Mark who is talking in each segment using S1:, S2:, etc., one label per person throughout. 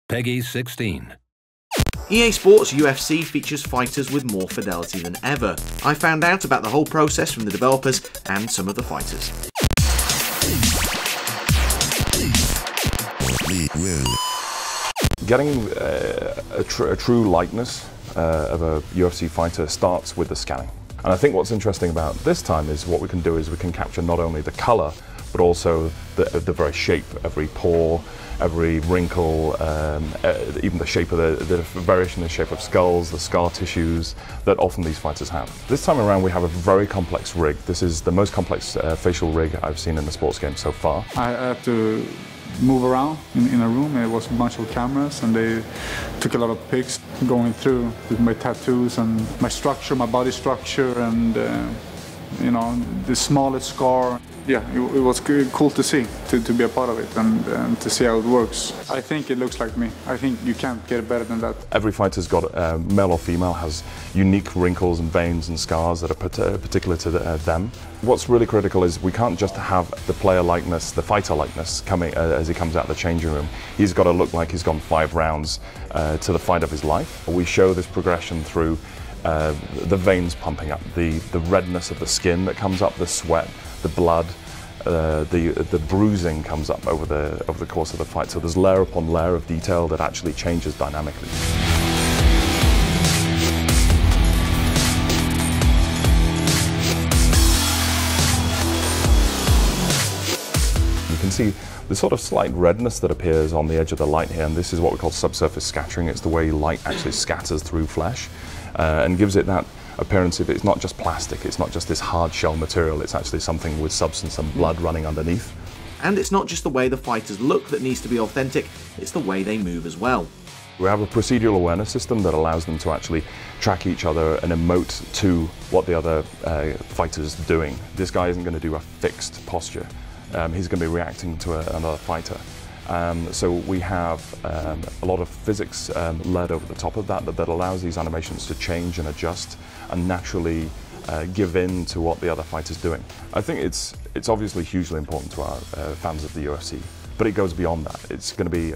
S1: PEGI 16.
S2: EA SPORTS UFC features fighters with more fidelity than ever. I found out about the whole process from the developers and some of the fighters.
S3: Getting a true likeness of a UFC fighter starts with the scanning. And I think what's interesting about this time is what we can do is we can capture not only the color, but also the very shape, every pore, every wrinkle, even the shape of the variation in the shape of skulls, the scar tissues that often these fighters have. This time around we have a very complex rig. This is the most complex facial rig I've seen in the sports game so far.
S4: I had to move around in a room. It was a bunch of cameras and they took a lot of pics going through with my tattoos and my structure, my body structure, and you know, the smallest scar. Yeah, it was cool to see, to be a part of it and to see how it works. I think it looks like me. I think you can't get better than that.
S3: Every fighter's got, male or female, has unique wrinkles and veins and scars that are particular to them. What's really critical is we can't just have the player likeness, the fighter likeness coming as he comes out of the changing room. He's got to look like he's gone 5 rounds to the fight of his life. We show this progression through the veins pumping up, the redness of the skin that comes up, the sweat, the blood, the bruising comes up over the course of the fight. So there's layer upon layer of detail that actually changes dynamically. You can see the sort of slight redness that appears on the edge of the light here, and this is what we call subsurface scattering. It's the way light actually scatters through flesh and gives it that appearance of it's not just plastic, it's not just this hard shell material, it's actually something with substance and blood running underneath.
S2: And it's not just the way the fighters look that needs to be authentic, it's the way they move as well.
S3: We have a procedural awareness system that allows them to actually track each other and emote to what the other fighter's doing. This guy isn't going to do a fixed posture, he's going to be reacting to another fighter. So we have a lot of physics led over the top of that allows these animations to change and adjust and naturally give in to what the other fighter's doing. I think it's obviously hugely important to our fans of the UFC, but it goes beyond that. It's going to be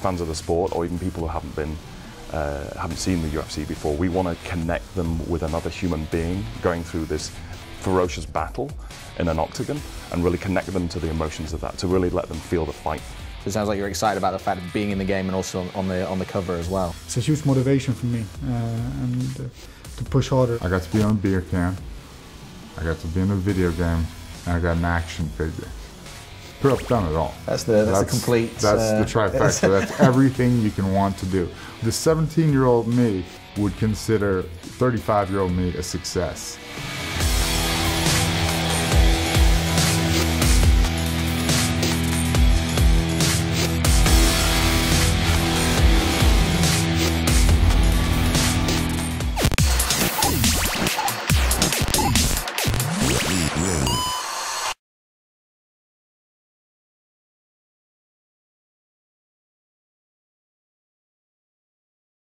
S3: fans of the sport or even people who haven't seen the UFC before. We want to connect them with another human being going through this ferocious battle in an octagon and really connect them to the emotions of that, to really let them feel the fight.
S5: It sounds like you're excited about the fact of being in the game and also on the cover as well.
S4: It's a huge motivation for me and to push harder.
S6: I got to be on a beer can, I got to be in a video game, and I got an action figure. Pretty much done it all.
S5: That's the complete...
S6: That's the trifecta. That's everything you can want to do. The 17-year-old me would consider 35-year-old me a success.